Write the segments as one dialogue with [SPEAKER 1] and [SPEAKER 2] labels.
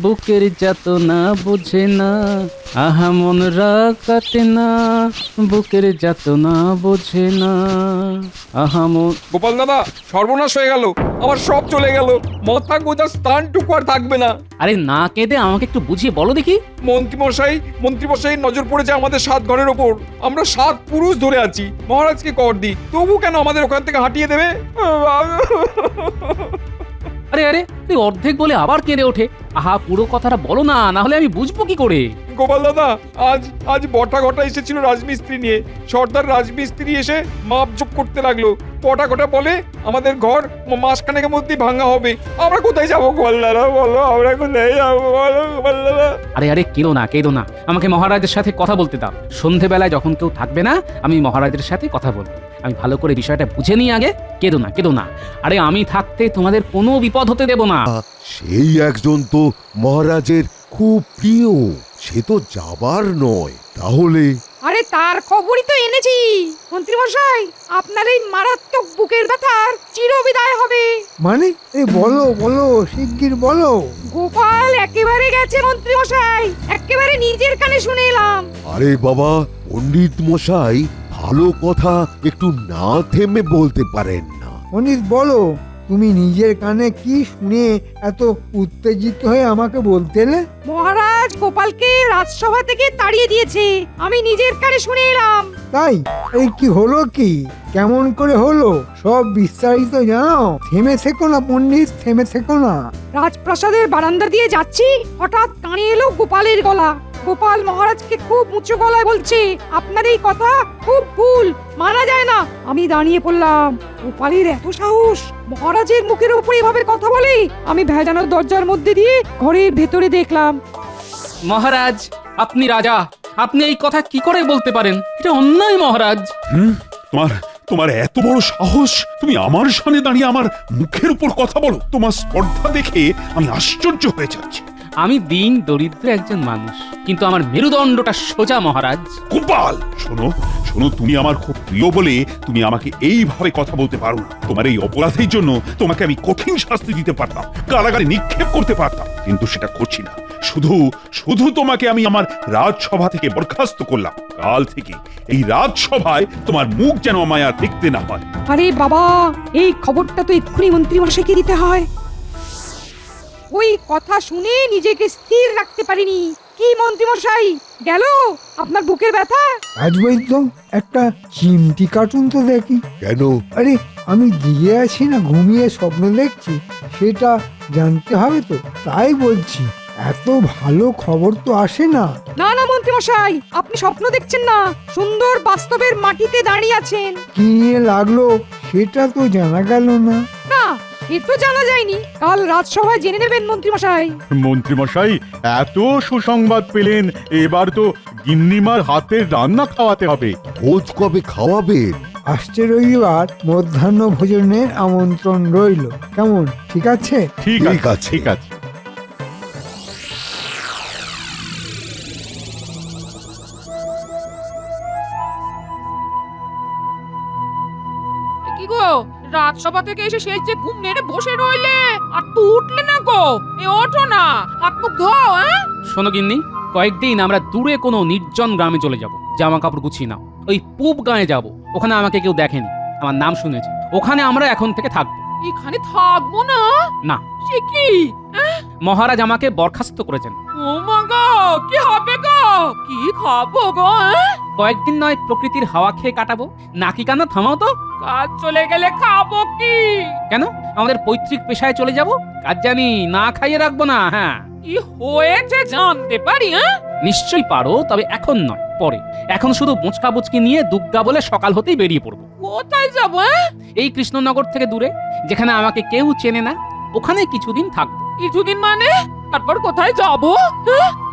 [SPEAKER 1] বুকের যাতনা বোঝে না, আহা মন রাগ কাটে না, বুকের যাতনা বোঝে না, আহা মন।
[SPEAKER 2] গোপাল দাদা, সর্বনাশ হয়ে গেল, আমার সব চলে গেল, মাথা গোজার স্থানটুকু আর থাকবে না।
[SPEAKER 1] আরে না কেঁদে আমাকে একটু বুঝিয়ে বলো দেখি।
[SPEAKER 2] মন্ত্রীমশাই নজর পড়েছে আমাদের 7 ঘরের ওপর। আমরা 7 পুরুষ ধরে আছি, মহারাজকে কর দিই, তবু কেন আমাদের ওখান থেকে হাঁটিয়ে দেবে?
[SPEAKER 1] আরে আরে তুই অর্ধেক বলে আবার কেঁদে ওঠে। আহা পুরো কথাটা বলো না, না হলে আমি বুঝবো কি করে?
[SPEAKER 2] গোপাল দাদা, আজ বটা ঘটা এসেছিল রাজমিস্ত্রি নিয়ে। সর্দার রাজমিস্ত্রি এসে মাপজোপ করতে লাগলো। বটা ঘটা বলে আমাদের ঘর মাসখানেকের মধ্যেই ভাঙা হবে। আমরা কোথায় যাবো গোপাল দাদা, বলো আমরা কোথায় যাবো, বলো গোপাল দাদা।
[SPEAKER 1] আরে আরে কেঁদো না, আমাকে মহারাজের সাথে কথা বলতে দাও। সন্ধেবেলায় যখন কেউ থাকবে না, আমি মহারাজের সাথে কথা বলবো। আমি ভালো করে বিষয়টা বুঝে নিই আগে। কেঁদো না। আরে আমি থাকতে তোমাদের কোনো বিপদ হতে দেব না।
[SPEAKER 3] সেই একজন তো মহারাজের খুব প্রিয়, সে তো যাবার নয়। তাহলে
[SPEAKER 4] আরে তার খবরই তো এনেছি মন্ত্রীমশাই, আপনার এই মারাত্মক বুকের ব্যথার চিরবিদায় হবে।
[SPEAKER 5] মানে বলো বলো, শিগগির বলো।
[SPEAKER 4] গোপাল একেবারে গেছে মন্ত্রীমশাই, একেবারে নিজের কানে শুনে এলাম।
[SPEAKER 3] আরে বাবা, পণ্ডিত মশাই ভালো কথা একটু না থেমে বলতে পারেন না?
[SPEAKER 5] অনিত বলো, তুমি নিজের কানে কি শুনে এত উত্তেজিত হয়ে আমাকে বলতে এলে?
[SPEAKER 4] মহারাজ গোপালকে রাজসভা থেকে তাড়িয়ে দিয়েছে, আমি নিজের কানে শুনে এলাম।
[SPEAKER 5] তাই? এই কি হলো কি? কেমন করে হলো? সব বিস্তারিত জানাও। থেমে থেকো না পণ্ডিত, থেমে থেকো না।
[SPEAKER 4] রাজপ্রাসাদের বারান্দা দিয়ে যাচ্ছি, হঠাৎ কানে এলো গোপালের গলা। গোপাল মহারাজকে খুব উঁচু গলায় বলছে, আপনার এই কথা খুব ভুল, মানা যায় না। আমি দাঁড়িয়ে পড়লাম। গোপালের এত সাহস, মহারাজের মুখের উপর এভাবে কথা বলে। আমি ভেজানোর দরজার মধ্যে দিয়ে ঘরের ভেতরে দেখলাম।
[SPEAKER 1] মহারাজ, আপনি রাজা, আপনি এই কথা কি করে বলতে পারেন? এটা অন্যায় মহারাজ।
[SPEAKER 6] তোমার এত বড় সাহস, তুমি আমার সামনে দাঁড়িয়ে আমার মুখের উপর কথা বলো? তোমার স্পর্ধা দেখে আমি আশ্চর্য হয়ে যাচ্ছি।
[SPEAKER 1] আমি দিন দরিদ্র একজন মানুষ, কিন্তু আমার মেরুদণ্ডটা সোজা মহারাজ।
[SPEAKER 6] গোপাল, শোনো, তুমি আমার খুব প্রিয় বলে তুমি আমাকে এইভাবে কথা বলতে পারো না। তোমার এই অপরাধের জন্য তোমাকে আমি কঠিন শাস্তি দিতে পারতাম, কারাগারে নিক্ষেপ করতে পারতাম, কিন্তু সেটা করছি না। শুধু তোমাকে আমি আমার রাজসভা থেকে বরখাস্ত করলাম। কাল থেকে এই রাজসভায় তোমার মুখ যেন আমায় আর দেখতে না হয়।
[SPEAKER 4] আরে বাবা, এই খবরটা তো এক্ষুনি মন্ত্রীমশাইকে দিতে হয়। ওই কথা শুনে নিজেকে স্থির রাখতে পারিনি। কি মন্ত্রীমশাই, গেল আপনার বুকের ব্যথা?
[SPEAKER 5] রাজবৈদ্য, একটা চিমটি কার্টুন তো দেখি।
[SPEAKER 3] কেন?
[SPEAKER 5] আরে আমি দিয়ে আছি না ঘুমিয়ে স্বপ্ন দেখছি, সেটা জানতে হবে তো, তাই বলছি। এত ভালো খবর তো আসে না।
[SPEAKER 4] না না মন্ত্রীমশাই, আপনি স্বপ্ন দেখছেন না, সুন্দর বাস্তবের মাটিতে দাঁড়িয়ে আছেন।
[SPEAKER 5] কি নিয়ে লাগলো সেটা তো জানা গেল না।
[SPEAKER 4] না, এ তো জানা যায়নি, কাল রাজসভায় জেনে নেবেন মন্ত্রীমশাই।
[SPEAKER 7] মন্ত্রীমশাই এত সুসংবাদ পেলেন, এবার তো গিন্নিমার হাতের রান্না খাওয়াতে হবে।
[SPEAKER 3] ভোজ কবে খাওয়াবেন?
[SPEAKER 5] আসছে রবিবার মধ্যাহ্ন ভোজনের আমন্ত্রণ রইল। কেমন, ঠিক আছে?
[SPEAKER 7] ঠিক
[SPEAKER 3] ঠিক
[SPEAKER 7] আছে,
[SPEAKER 3] আছে।
[SPEAKER 7] ঠিক আছে।
[SPEAKER 8] কি গো, রাজসভা থেকে এসে সেই যে ঘুম মেরে বসে রইলে, আর তো উঠলে না গো? ওঠো না, হাত মুখ ধোও।
[SPEAKER 1] শোনো গিন্নি, কয়েকদিন আমরা দূরে কোনো নির্জন গ্রামে চলে যাব। জামা কাপড় গুছিয়ে নাও। ওই পূব গাঁয়ে যাব, ওখানে আমাকে কেউ দেখেনি, আমার নাম শুনেছে। ওখানে আমরা এখন থেকে থাকবো।
[SPEAKER 8] এখানে থাকবো না?
[SPEAKER 1] না,
[SPEAKER 8] সে কি?
[SPEAKER 1] মহারাজ আমাকে বরখাস্ত করেছেন।
[SPEAKER 8] ও মা গো, কি হবে গো? কি খাবো গো?
[SPEAKER 1] কয়েকদিন নয় প্রকৃতির হাওয়া খেয়ে কাটাবো। নাকি কান্না থামাও তো।
[SPEAKER 8] কাজ চলে গেলে খাবো কি?
[SPEAKER 1] কেন, আমাদের পৈতৃক পেশায় চলে যাব? কাজ জানি, না খাইয়ে রাখবো না। হ্যাঁ,
[SPEAKER 8] কি হয়েছে জানতে পারি?
[SPEAKER 1] নিশ্চয়ই পারো, তবে এখন নয়, পরে। এখন শুধু বোঁচকা বুচকি নিয়ে দুগ্গা বলে সকাল হতেই বেরিয়ে পড়বো।
[SPEAKER 8] কোথায় যাবো?
[SPEAKER 1] এই কৃষ্ণনগর থেকে দূরে, যেখানে আমাকে কেউ চেনে না, ওখানে কিছুদিন থাকবো।
[SPEAKER 8] কিছুদিন মানে? তারপর কোথায় যাবো?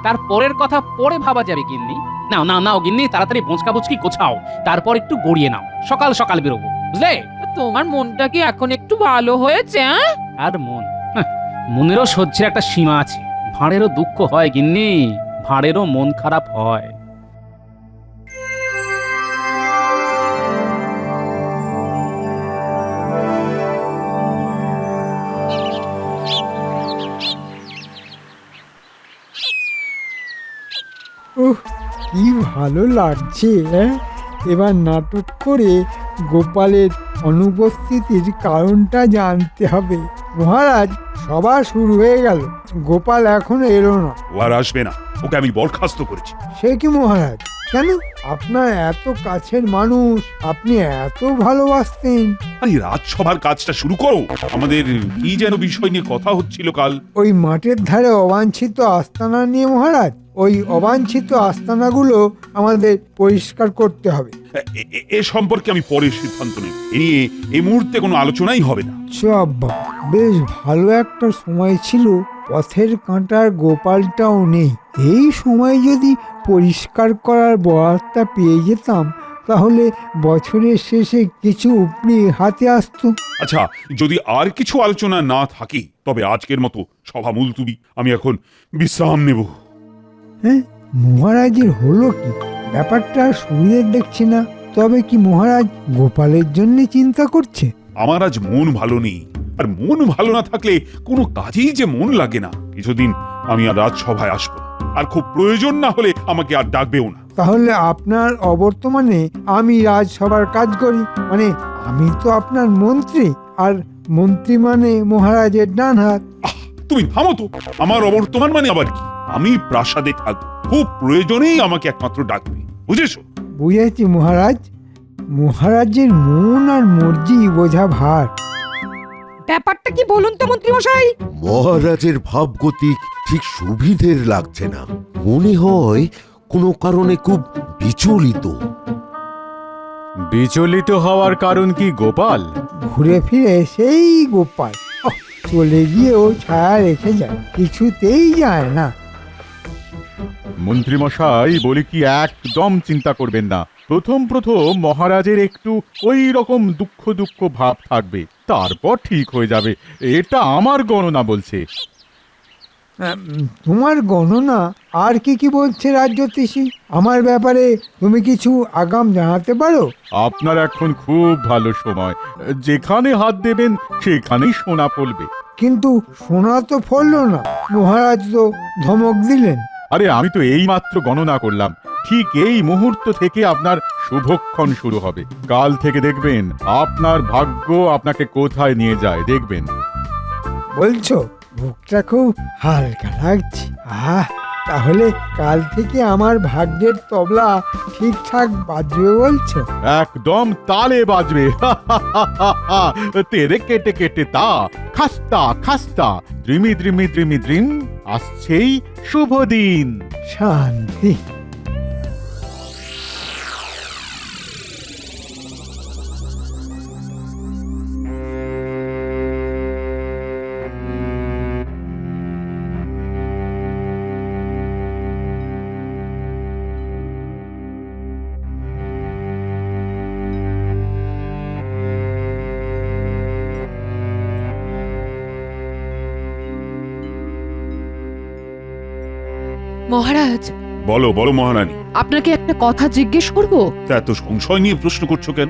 [SPEAKER 1] তার পরের কথা পরে ভাবা যাবে গিন্নি। নাও গিন্নি, তাড়াতাড়ি বোঁচকা বুচকি গোছাও, তারপর একটু গড়িয়ে নাও। সকাল সকাল বেরোবো, বুঝলে?
[SPEAKER 8] তোমার মনটা কি এখন একটু ভালো হয়েছে?
[SPEAKER 1] আর মন, মনেরও সহ্যের একটা সীমা আছে। ভাঁড়েরও দুঃখ হয় গিন্নি, ভাঁড়েরও মন খারাপ হয়।
[SPEAKER 5] উহ, কি ভালো লাগছে, হ্যাঁ? এবার নাটক করে গোপালের অনুপস্থিতির কারণটা জানতে হবে। মহারাজ, সভা শুরু হয়ে গেল, গোপাল এখনো এলো না।
[SPEAKER 6] ও আর আসবে না, ওকে আমি বরখাস্ত করেছি।
[SPEAKER 5] সে কি মহারাজ? কেন? আপনার এত কাছের মানুষ, আপনি এত ভালোবাসতেন।
[SPEAKER 6] আরে রাজসভার কাজটা শুরু করো। আমাদের কি যেন বিষয় নিয়ে কথা হচ্ছিল কাল।
[SPEAKER 5] ওই মাঠের ধারে অবাঞ্ছিত আস্তানা নিয়ে মহারাজ। ওই অবাঞ্ছিত আস্তানাগুলো আমাদের পরিষ্কার করতে হবে।
[SPEAKER 6] এ সম্পর্কে আমি পরে সিদ্ধান্ত নেব। এ নিয়ে এই মুহূর্তে কোনো আলোচনাই হবে না।
[SPEAKER 5] আব্বা, বেশ ভালো একটা সময় ছিল, পথের কাঁটার গোপালটাও নেই। এই সময় যদি পরিষ্কার করার বরাতটা পেয়ে যেতাম, তাহলে বছরের শেষে কিছু উপরি হাতে আসতো।
[SPEAKER 6] আচ্ছা, যদি আর কিছু আলোচনা না থাকে তবে আজকের মতো সভা মুলতুবি। আমি এখন বিশ্রাম নেব।
[SPEAKER 5] হ্যাঁ, মহারাজের হলো কি? ব্যাপারটা সুবিধের দেখছি না। তবে কি মহারাজ গোপালের জন্য চিন্তা করছে?
[SPEAKER 6] আমার আজ মন ভালো নেই, আর মন ভালো না থাকলে কোনো কাজেই যে মন লাগে না। কিছুদিন আমি আর রাজসভায় আসবো না, আর খুব প্রয়োজন না হলে আমাকে আর ডাকবেও না।
[SPEAKER 5] তাহলে আপনার অবর্তমানে আমি রাজসভার কাজ করি, মানে আমি তো আপনার মন্ত্রী, আর মন্ত্রী মানে মহারাজের ডান হাত।
[SPEAKER 6] তুমি থামো তো। আমার অবর্তমান মানে আবার কি? আমি প্রাসাদে থাকবো, খুব প্রয়োজনেই আমাকে একমাত্র ডাকবে, বুঝেছো?
[SPEAKER 5] বুঝেছি মহারাজ। মহারাজের মন আর মর্জি বোঝা ভার।
[SPEAKER 4] ব্যাপারটা কি বলুন তো মন্ত্রী মশাই?
[SPEAKER 3] মহারাজের ভাবগতিক ঠিক সুবিধের লাগছে না। মনে হয় কোনো কারণে খুব বিচলিত।
[SPEAKER 7] বিচলিত হওয়ার কারণ কি গোপাল?
[SPEAKER 5] ঘুরে ফিরে সেই গোপাল। ওহ, চলে গিয়েও ছায়া রেখে যায়, কিছুতেই যায় না।
[SPEAKER 7] মন্ত্রীমশাই বলি কি, একদম চিন্তা করবেন না। প্রথম মহারাজের একটু ওই রকম দুঃখ দুঃখ ভাব থাকবে, তারপর ঠিক হয়ে যাবে। এটা আমার গণনা বলছে।
[SPEAKER 5] তোমার গণনা? আর কি কি বলছে রাজজ্যোতিষী আমার ব্যাপারে? তুমি কিছু আগাম জানাতে পারো?
[SPEAKER 7] আপনার এখন খুব ভালো সময়, যেখানে হাত দেবেন সেখানেই সোনা ফলবে।
[SPEAKER 5] কিন্তু সোনা তো ফললো না, মহারাজ তো ধমক দিলেন।
[SPEAKER 7] আরে আমি তো এই মাত্র গণনা করলাম, ঠিক এই মুহূর্ত থেকে আপনার শুভক্ষণ শুরু হবে। কাল থেকে দেখবেন আপনার ভাগ্য আপনাকে কোথায় নিয়ে যায়, দেখবেন।
[SPEAKER 5] বলছো? বুকটা খুব হালকা লাগছে। তাহলে কাল থেকে আমার ভাগ্যের তবলা ঠিকঠাক বাজবে বলছো?
[SPEAKER 7] একদম তালে বাজবে। তেরে কেটে কেটে তা খাস্তা খাস্তা দ্রিমি দ্রিমি দ্রিমি দ্রিম, আসছেই শুভ দিন।
[SPEAKER 5] শান্তি।
[SPEAKER 8] মহারাজ,
[SPEAKER 6] বলো বলো মহারানী।
[SPEAKER 8] আপনাকে একটা কথা জিজ্ঞেস করব?
[SPEAKER 6] তা এত সংশয় নিয়ে প্রশ্ন করছো কেন?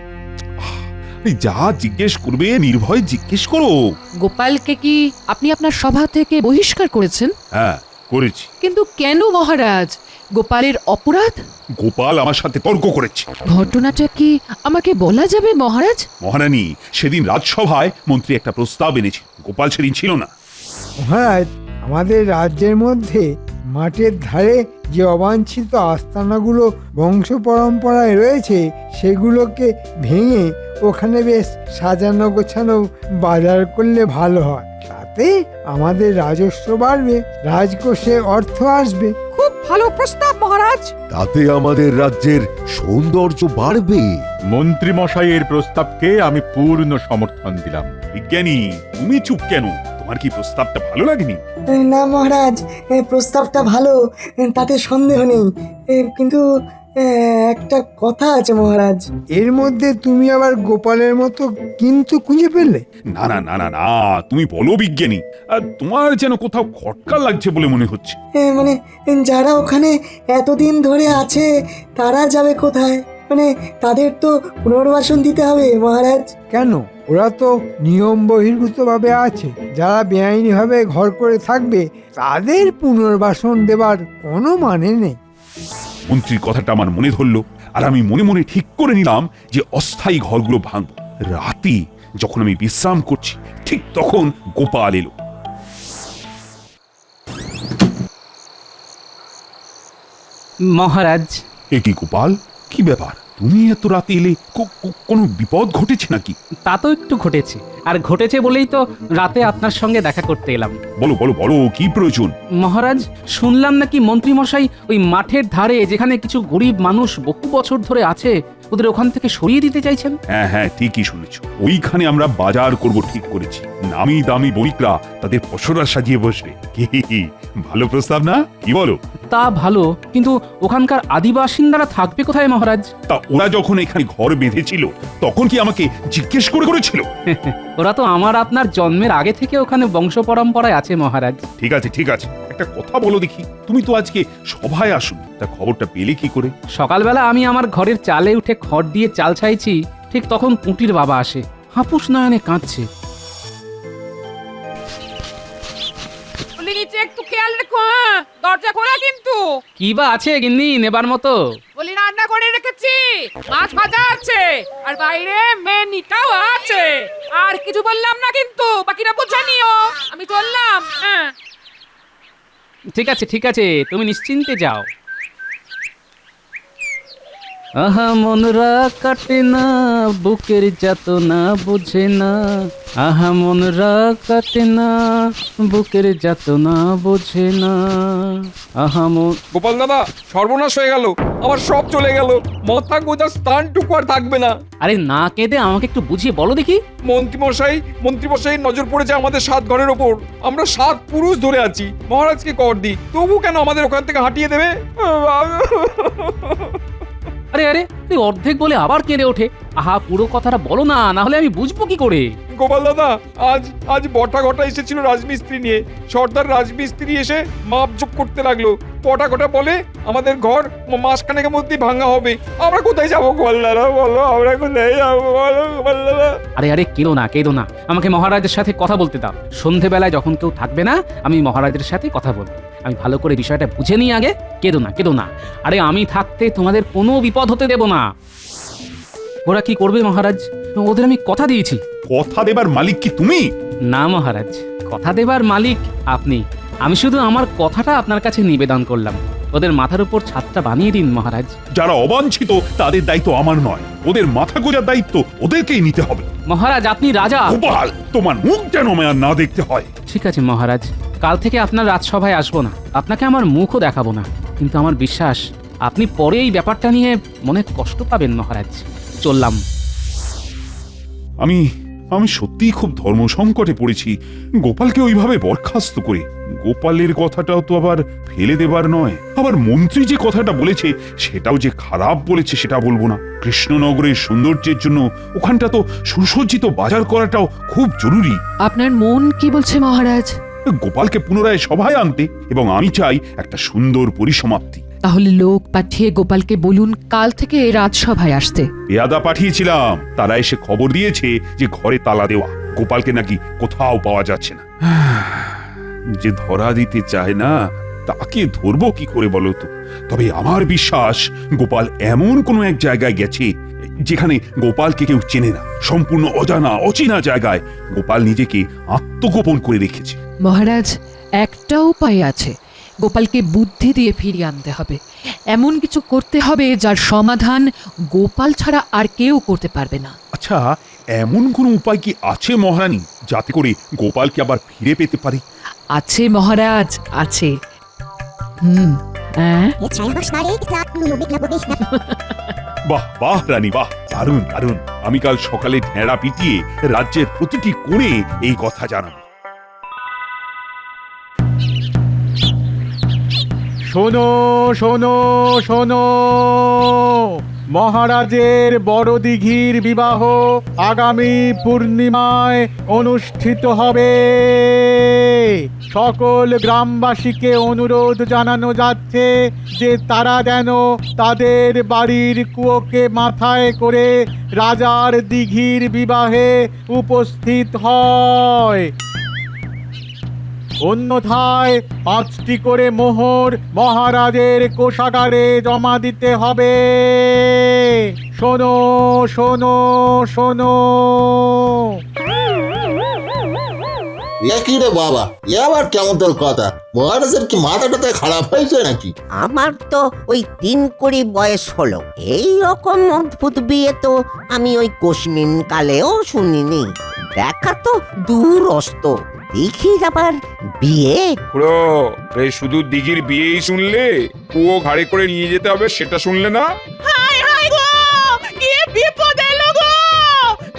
[SPEAKER 6] এই যা জিজ্ঞেস করবে নির্ভয় জিজ্ঞেস করো।
[SPEAKER 8] গোপালকে কি আপনি আপনার সভা থেকে বহিষ্কার করেছেন?
[SPEAKER 6] হ্যাঁ, করেছি।
[SPEAKER 8] কিন্তু কেন মহারাজ? গোপালের অপরাধ?
[SPEAKER 6] গোপাল আমার সাথে তর্ক করেছে।
[SPEAKER 8] ঘটনাটা কি আমাকে বলা যাবে মহারাজ?
[SPEAKER 6] মহারানী, সেদিন রাজসভায় মন্ত্রী একটা প্রস্তাব এনেছে, গোপাল সেদিন ছিল না।
[SPEAKER 5] মহারাজ, আমাদের রাজ্যের মধ্যে মাঠের ধারে যে অবাঞ্ছিত আস্তানাগুলো বংশ পরম্পরায় রয়েছে, সেগুলোকে ভেঙে ওখানে বেশ সাজানো গোছানো বাজার করলে ভালো হয়। তাতে আমাদের রাজস্ব বাড়বে, রাজকোষে অর্থ আসবে।
[SPEAKER 4] খুব ভালো প্রস্তাব মহারাজ।
[SPEAKER 3] তাতে আমাদের রাজ্যের সৌন্দর্য বাড়বে।
[SPEAKER 7] মন্ত্রী মশাইয়ের প্রস্তাবকে আমি পূর্ণ সমর্থন দিলাম।
[SPEAKER 6] বিজ্ঞানী, তুমি চুপ কেন? তোমার কি প্রস্তাবটা ভালো লাগেনি?
[SPEAKER 9] না মহারাজ, প্রস্তাবটা ভালো, তাতে সন্দেহ নেই। কিন্তু একটা কথা আছে মহারাজ।
[SPEAKER 5] এর মধ্যে তুমি আবার গোপালের মতো কিন্তু খুঁজে পেলে?
[SPEAKER 6] না না না না না, তুমি বলো বিজ্ঞানী। আর তোমার যেন কোথাও খটকা লাগছে বলে মনে হচ্ছে।
[SPEAKER 9] মানে যারা ওখানে এতদিন ধরে আছে তারা যাবে কোথায়? মানে তাদের তো পুনর্বাসন দিতে হবে মহারাজ।
[SPEAKER 5] কেন? ওরা তো নিয়ম বহির্ভূতভাবে আছে। যারা বেআইনিভাবে ঘর করে থাকবে তাদের পুনর্বাসন দেবার কোনো মানে নেই।
[SPEAKER 6] মন্ত্রীর কথাটা আমার মনে ধরলো, আর আমি মনে মনে ঠিক করে নিলাম যে অস্থায়ী ঘরগুলো ভাঙবো। রাতে যখন আমি বিশ্রাম করছি, ঠিক তখন গোপাল এলো।
[SPEAKER 1] মহারাজ,
[SPEAKER 6] এ কি গোপাল, কি ব্যাপার? তুমি এত রাতে এলে? কোনো বিপদ ঘটেছে নাকি?
[SPEAKER 1] তা তো একটু ঘটেছে, আর ঘটেছে বলেই তো রাতে আপনার সঙ্গে দেখা করতে এলাম।
[SPEAKER 6] বলো বলো বলো, কি প্রয়োজন?
[SPEAKER 1] মহারাজ, শুনলাম নাকি মন্ত্রী মশাই ওই মাঠের ধারে যেখানে কিছু গরিব মানুষ বহু বছর ধরে আছে ওদের ওখান থেকে সরিয়ে দিতে চাইছেন।
[SPEAKER 6] হ্যাঁ হ্যাঁ, ঠিকই শুনেছো। ওইখানে আমরা বাজার করব ঠিক করেছি। নামি দামি বণিকরা তাদের পসরা সাজিয়ে বসবে। কি ভালো প্রস্তাব না, কি বলো?
[SPEAKER 1] তা ভালো, কিন্তু ওখানকার আদিবাসিন্দারা থাকবে কোথায় মহারাজ?
[SPEAKER 6] তা ওরা যখন এখানে ঘর বেঁধেছিল তখন কি আমাকে জিজ্ঞেস করেছিল?
[SPEAKER 1] ওরা তো আমার আপনার জন্মের আগে থেকে ওখানে বংশ পরম্পরায় আছে মহারাজ।
[SPEAKER 6] ঠিক আছে ঠিক আছে, একটা কথা বলো দেখি, তুমি তো আজকে সভায় আসুন, তা খবরটা পেলে কি করে?
[SPEAKER 1] সকালবেলা আমি আমার ঘরের চালে উঠে খড় দিয়ে চাল ছাইছি, ঠিক তখন পুঁটির বাবা আসে, হাপুস নয়নে কাঁদছে।
[SPEAKER 8] বলি নিচে একটু খেয়াল রেখো, হ্যাঁ? দরজা খোলা কিন্তু।
[SPEAKER 1] কি বা আছে গিন্নি নেবার মতো?
[SPEAKER 8] বলি রান্না করে রেখেছি, মাছ ভাজা আছে, আর বাইরে মেনিটাও আছে। আর কিছু বললাম না কিন্তু, বাকিটা বুঝে নিও। আমি চললাম, হ্যাঁ।
[SPEAKER 1] ঠিক আছে ঠিক আছে, তুমি নিশ্চিন্তে যাও। আহা মনরা কাটে না, বুকের যাতনা বুঝে না। আহা মনরা কাটে না, বুকের যাতনা বুঝে না। আহা মন।
[SPEAKER 2] গোপাল দাদা, সর্বনাশ হয়ে গেল, আমার সব চলে গেল। মাথা গোজার স্থানটুকু আর থাকবে না।
[SPEAKER 1] আরে না কেঁদে আমাকে একটু বুঝিয়ে বলো দেখি।
[SPEAKER 2] মন্ত্রীমশাই নজর পড়েছে আমাদের 7 ঘরের ওপর। আমরা 7 পুরুষ ধরে আছি। মহারাজকে কর দিই, তবু কেন আমাদের ওখান থেকে হাঁটিয়ে দেবে?
[SPEAKER 1] আরে আরে, তুই অর্ধেক বলে আবার কেঁদে ওঠে। আহা পুরো কথাটা বলো না, না হলে আমি বুঝবো কি করে?
[SPEAKER 2] গোপাল দাদা, আজ বটা ঘটা এসেছিল রাজমিস্ত্রি নিয়ে। সর্দার রাজমিস্ত্রি এসে মাপজোপ করতে লাগলো। বটা ঘটা বলে আমাদের ঘর মাসখানেকের মধ্যেই ভাঙা হবে। আমরা কোথায় যাবো গোপাল দাদা, বলো আমরা কোথায় যাবো, বলো গোপাল দাদা।
[SPEAKER 1] আরে আরে, কেঁদো না কেঁদো না, আমাকে মহারাজের সাথে কথা বলতে দাও। সন্ধেবেলায় যখন কেউ থাকবে না, আমি মহারাজের সাথে কথা বলবো। আমি ভালো করে বিষয়টা বুঝে নিই আগে। কেঁদো না কেঁদো না, আরে আমি থাকতে তোমাদের কোনো বিপদ হতে দেব না। ওরা কি করবে মহারাজ? ওদের আমি কথা দিয়েছি।
[SPEAKER 6] কথা দেবার মালিক কি তুমি?
[SPEAKER 1] না মহারাজ, কথা দেবার মালিক আপনি। আমি শুধু আমার কথাটা আপনার কাছে নিবেদন করলাম। ওদের মাথার উপর ছাদটা বানিয়ে দিন মহারাজ।
[SPEAKER 6] যারা অবাঞ্ছিত তাদের দায়িত্ব আমার নয়, ওদের মাথা গোজার দায়িত্ব ওদেরকেই নিতে হবে।
[SPEAKER 1] মহারাজ আপনি রাজা।
[SPEAKER 6] গোপাল, তোমার মুখ যেন আমায় আর না দেখতে হয়।
[SPEAKER 1] ঠিক আছে মহারাজ, কাল থেকে আপনার রাজসভায় আসবো না, আপনাকে আমার মুখও দেখাবো না। কিন্তু আমার বিশ্বাস আপনি পরে এই ব্যাপারটা নিয়ে মনে কষ্ট পাবেন মহারাজ। চললাম।
[SPEAKER 6] আমি সত্যিই খুব ধর্ম সংকটে পড়েছি। গোপালকে ওইভাবে বরখাস্ত করে, গোপালের কথাটাও তো আবার ফেলে দেবার নয়। আবার মন্ত্রী যে কথাটা বলেছে সেটাও যে খারাপ বলেছে সেটা বলবো না। কৃষ্ণনগরের সৌন্দর্যের জন্য ওখানটা তো সুসজ্জিত বাজার করাটাও খুব জরুরি।
[SPEAKER 10] আপনার মন কি বলছে মহারাজ?
[SPEAKER 6] গোপালকে পুনরায় সভায় আনতে, এবং আমি চাই একটা সুন্দর পরিসমাপ্তি।
[SPEAKER 10] তাহলে লোক পাঠিয়ে গোপালকে বলুন কাল থেকে রাজসভায় আসতে।
[SPEAKER 6] পেয়াদা পাঠিয়েছিলাম, তারা এসে খবর দিয়েছে যে ঘরে তালা দেওয়া, গোপালকে নাকি কোথাও পাওয়া যাচ্ছে না। যে ধরা দিতে চায় না তাকে ধরবো কি করে বলো তো? তবে আমার বিশ্বাস গোপাল এমন কোনো এক জায়গায় গেছে যেখানে গোপালকে কেউ চেনে না। সম্পূর্ণ অজানা অচেনা জায়গায় গোপাল নিজেকে আত্মগোপন করে রেখেছে।
[SPEAKER 10] মহারাজ, একটা উপায় আছে। গোপালকে বুদ্ধি দিয়ে ফিরিয়ে আনতে হবে। এমন কিছু করতে হবে যার সমাধান গোপাল ছাড়া আর কেউ করতে পারবে না।
[SPEAKER 6] আচ্ছা, এমন কোনো উপায় কি আছে মহারানী, যাতে করে গোপালকে আবার ফিরে পেতে পারি?
[SPEAKER 10] আছে মহারাজ, আছে।
[SPEAKER 6] বাহ বাহ রানী, বাহ, দারুণ দারুণ। আমি কাল সকালে ঢেঁড়া পিটিয়ে রাজ্যের প্রতিটি কোণে এই কথা জানাবো।
[SPEAKER 7] শোনো শোনো শোনো, মহারাজের বড় দিঘির বিবাহ আগামী পূর্ণিমায় অনুষ্ঠিত হবে। সকল গ্রামবাসীকে অনুরোধ জানানো যাচ্ছে যে তারা যেন তাদের বাড়ির কুয়োকে মাথায় করে রাজার দিঘির বিবাহে উপস্থিত হয়। অন্যথায় 5টি করে মোহর মহারাজের কোষাগারে জমা দিতে হবে। শোনো শোনো শোনো।
[SPEAKER 11] কি রে বাবা, এ আবার কেমন তোর কথা? মহারাজের কি মাথা টাথা খারাপ হয়েছে নাকি?
[SPEAKER 12] আমার তো ওই 3 কোটি বয়স হলো। এই রকম অদ্ভুত বিয়ে তো আমি ওই কোশমিন কালেও শুনিনি। দেখা তো দূরস্ত, দেখি আবার বিয়ে।
[SPEAKER 2] খুড়ো, এই শুধু দিঘির বিয়েই শুনলে? কুয়ো ঘাড়ে করে নিয়ে যেতে হবে সেটা শুনলে না?
[SPEAKER 8] হায় হায় গো, কি বিপদ এলো গো!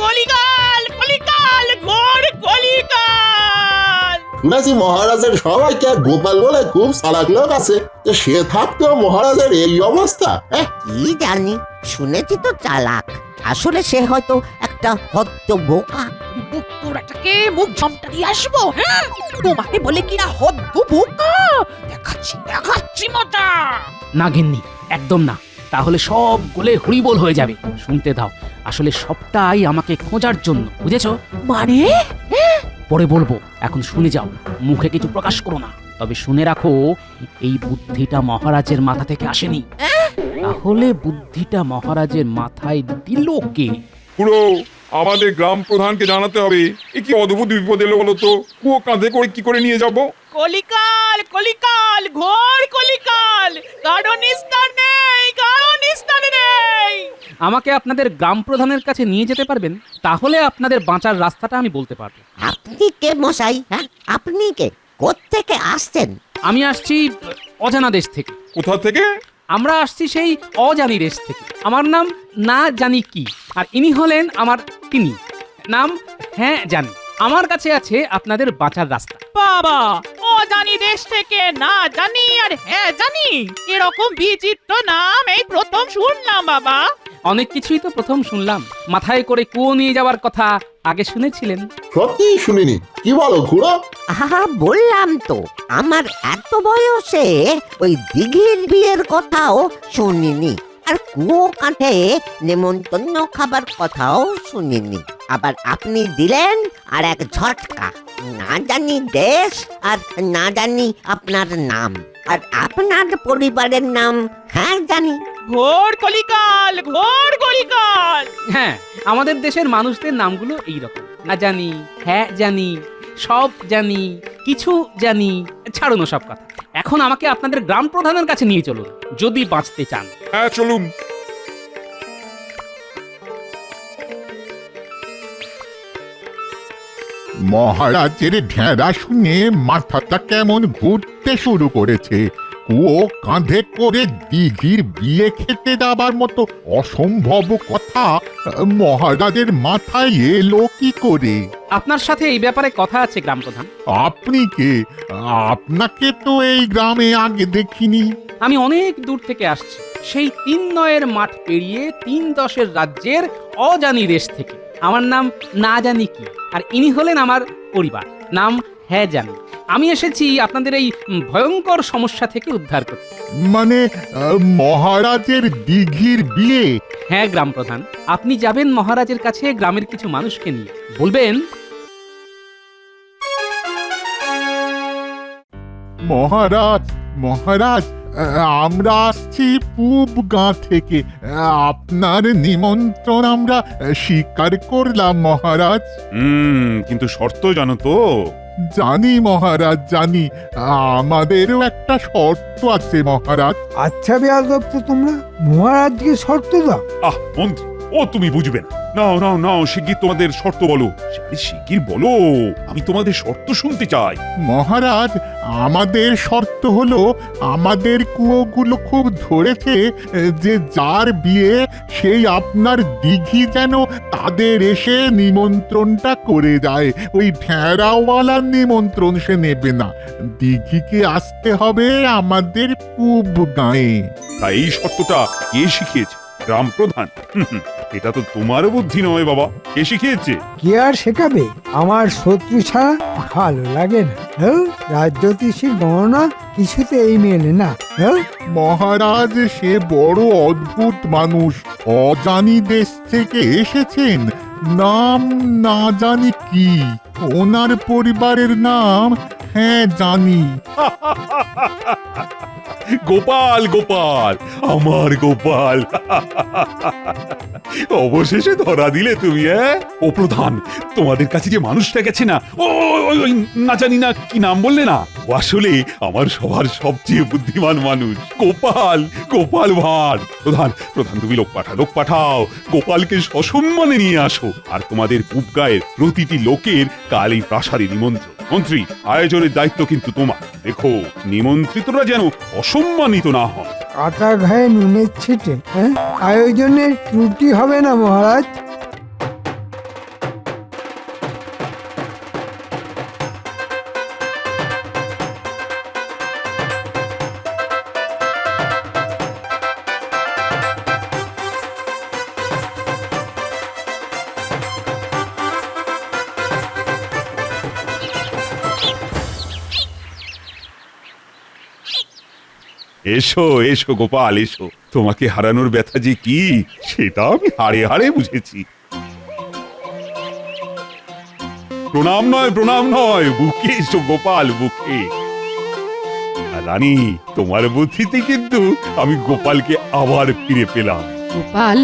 [SPEAKER 8] কলিকাল কলিকাল ঘোর কলিকাল!
[SPEAKER 11] শুনেছি মহারাজের সবাইকে গোপাল বলে খুব চালাক লোক আছে, তো সে থাকতেও মহারাজের এই অবস্থা। হ্যাঁ,
[SPEAKER 12] কি জানি, শুনেছি তো চালাক, আসলে সে হয়তো একটা হদ্দ বোকা।
[SPEAKER 8] পোড়াটাকে মুখ ঝমটা দিয়ে আসবো, হ্যাঁ? তোমাকে বলে কিনা হদ্দু বোকা? দেখাচ্ছি দেখাচ্ছি মজা।
[SPEAKER 1] না গিন্নি, একদম না, তাহলে সব গলে হরিবোল হয়ে যাবে। শুনতে দাও, আসলে সবটাই আমাকে খোঁজার জন্য, বুঝেছো?
[SPEAKER 8] মানে
[SPEAKER 1] পরে বলবো, এখন শুনে যাও, মুখে কিছু প্রকাশ করো না। তবে শুনে রাখো, এই বুদ্ধিটা মহারাজের মাথা থেকে আসেনি। তাহলে বুদ্ধিটা মহারাজের মাথায় দিল কে?
[SPEAKER 2] খুড়ো, আমাদের গ্রাম প্রধানকে জানাতে হবে। এ কি অদ্ভুত বিপদ এলো বলো তো? কুয়ো কাঁধে করে কি করে নিয়ে যাব?
[SPEAKER 8] কলিকাল কলিকাল ঘোর কলিকাল! কারো নিস্তার নেই, কারো নিস্তার নেই।
[SPEAKER 1] আমাকে আপনাদের গ্রাম প্রধানের কাছে নিয়ে যেতে পারবেন? তাহলে আপনাদের বাঁচার রাস্তাটা আমি বলতে পারবো।
[SPEAKER 12] আপনি কে মশাই? হ্যাঁ, আপনি কে? কোত্থেকে আসছেন?
[SPEAKER 1] আমি আসছি অজানা দেশ থেকে।
[SPEAKER 2] কোথা থেকে?
[SPEAKER 1] আমরা আসছি সেই অজানি দেশ থেকে। আমার নাম না জানি কি, আর ইনি হলেন আমার তিনি, নাম হ্যাঁ জানি। আমার কাছে আছে আপনাদের বাঁচার রাস্তা।
[SPEAKER 8] বাবা, ও জানি দেশ থেকে না জানি আর হ্যাঁ জানি, এরকম বিচিত্র নাম এই প্রথম শুনলাম বাবা।
[SPEAKER 1] অনেক কিছুই তো প্রথম শুনলাম। মাথায় করে কুয়ো নিয়ে যাওয়ার কথা আগে শুনেছিলেন?
[SPEAKER 11] সত্যিই শুনিনি। কি বলো খুড়ো?
[SPEAKER 12] আহা, বললাম তো, আমার এত বয়সে ওই দিঘির বিয়ের কথাও শুনিনি, আর কুয়ো কাঁধে নেমন্তন্ন খাবার কথাও শুনিনি। আবার আপনি দিলেন আর এক ঝটকা, না জানি দেশ আর না জানি আপনার নাম, আর আপনার পরিবারের নাম হ্যাঁ জানি।
[SPEAKER 8] ঘোর কলিকাল ঘোর কলিকাল!
[SPEAKER 1] হ্যাঁ, আমাদের দেশের মানুষদের নামগুলো এইরকম। না জানি, হ্যাঁ জানি, সব জানি, কিছু জানি। ছাড়ুন সব কথা, এখন আমাকে আপনাদের গ্রাম প্রধানের কাছে নিয়ে চলুন, যদি বাঁচতে চান।
[SPEAKER 2] হ্যাঁ, চলুন।
[SPEAKER 7] মহারাজের ঢেঁড়া শুনে মাথাটা কেমন ঘুরতে শুরু করেছে। কুয়ো কাঁধে করে দিঘির বিয়ে খেতে যাবার মতো অসম্ভব কথা মহারাজের মাথায় এলো কি করে?
[SPEAKER 1] আপনার সাথে এই ব্যাপারে কথা আছে গ্রাম প্রধান।
[SPEAKER 7] আপনি কে? আপনাকে তো এই গ্রামে আগে দেখিনি।
[SPEAKER 1] আমি অনেক দূর থেকে আসছি, সেই 3 মাঠ পেরিয়ে 3 রাজ্যের অজানি দেশ থেকে। আমার নাম না জানি কি, আর ইনি হলেন আমার পরিবার, নাম হ্যাঁ জানি। আমি এসেছি আপনাদের এই ভয়ঙ্কর সমস্যা থেকে উদ্ধার করতে।
[SPEAKER 7] মানে মহারাজের দিঘির বিয়ে?
[SPEAKER 1] হ্যাঁ গ্রাম প্রধান, আপনি যাবেন মহারাজের কাছে গ্রামের কিছু মানুষকে নিয়ে, বলবেন
[SPEAKER 7] মহারাজ মহারাজ, আমরা আসছি পূব গাঁ থেকে, আপনার নিমন্ত্রণ আমরা স্বীকার করলাম মহারাজ।
[SPEAKER 6] কিন্তু শর্ত জানো তো?
[SPEAKER 7] জানি মহারাজ জানি, আমাদেরও একটা শর্ত আছে মহারাজ।
[SPEAKER 5] আচ্ছা বেয়াদব তো তোমরা, মহারাজকে শর্ত দাও।
[SPEAKER 6] আহ মন্ত্রী, ও তুমি বুঝবে না। নাও নাও নাও, শিগগির তোমাদের শর্ত বলো। শিগগির বলো, আমি তোমাদের শর্ত শুনতে চাই।
[SPEAKER 7] মহারাজ, আমাদের শর্ত হলো, আমাদের কুয়োগুলো খুব ধরেছে যে যার বিয়ে সেই আপনার দিঘি যেন তাদের এসে নিমন্ত্রণটা করে যায়। ওই ঢেঁড়াওয়ালার নিমন্ত্রণ সে নেবে না, দিঘিকে আসতে হবে আমাদের পূব গাঁয়ে।
[SPEAKER 6] তাই এই শর্তটা কে শিখিয়েছে? গ্রাম প্রধান? এটা তো তোমার বুদ্ধি নয় বাবা, কে শিখিয়েছে?
[SPEAKER 5] কে আর শেখাবে? আমার শত্রু ছাড়া ভালো লাগে না। হ্যাঁ, রাজজ্যোতিষীর গণনা কিছুতেই মেলে না। হ্যাঁ,
[SPEAKER 7] মহারাজ সে বড় অদ্ভুত মানুষ, অজানি দেশ থেকে এসেছেন, নাম না জানি কি, ওনার পরিবারের নাম হ্যাঁ জানি।
[SPEAKER 6] গোপাল গোপাল আমার গোপাল, অবশেষে ধরা দিলে তুমি। ও প্রধান, তোমাদের কাছে যে মানুষটা গেছে না, ওই না জানি না কি নাম বললে না, ও আসলে আমার সবার সবচেয়ে বুদ্ধিমান মানুষ, গোপাল, গোপাল ভাঁড়। প্রধান প্রধান তুমি লোক পাঠাও, গোপালকে সসম্মানে নিয়ে আসো। আর তোমাদের উপগায়ের প্রতিটি লোকের কাল এই প্রাসাদে নিমন্ত্রণ। মন্ত্রী, আয়োজনের দায়িত্ব কিন্তু তোমার। দেখো নিমন্ত্রিতরা যেন অসম্মানিত না হয়।
[SPEAKER 5] কাটা ঘায়ে নুনের ছিটে, হ্যাঁ? আয়োজনের ত্রুটি হবে না মহারাজ।
[SPEAKER 6] এসো এসো গোপাল এসো, তোমাকে হারানোর ব্যথা যে কি সেটা আমি হাড়ে হাড়ে বুঝেছি। প্রণাম নয়, বুকে এসো গোপাল, বুকে। আর রানী, তোমার বুদ্ধিতে কিন্তু আমি গোপালকে আবার ফিরে পেলাম।
[SPEAKER 10] গোপাল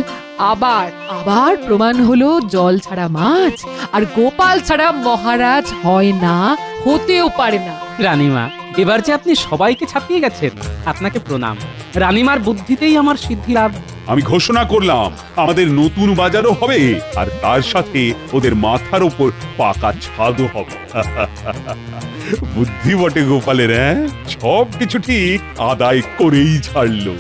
[SPEAKER 10] আবার প্রমাণ হলো জল ছাড়া মাছ, আর গোপাল ছাড়া মহারাজ হয় না, হতেও পারে না।
[SPEAKER 1] রানীমা, এবার যে আপনি সবাইকে ছাপিয়ে গেছেন, আপনাকে প্রণাম। রানীমার বুদ্ধিতেই আমার সিদ্ধি লাভ।
[SPEAKER 6] আমি ঘোষণা করলাম আমাদের নতুন বাজারও হবে, আর তার সাথে ওদের মাথার উপর পাকা ছাদও হবে। বুদ্ধি বটে গোপালের, সব কিছু ঠিক আদায় করেই ছাড়লো।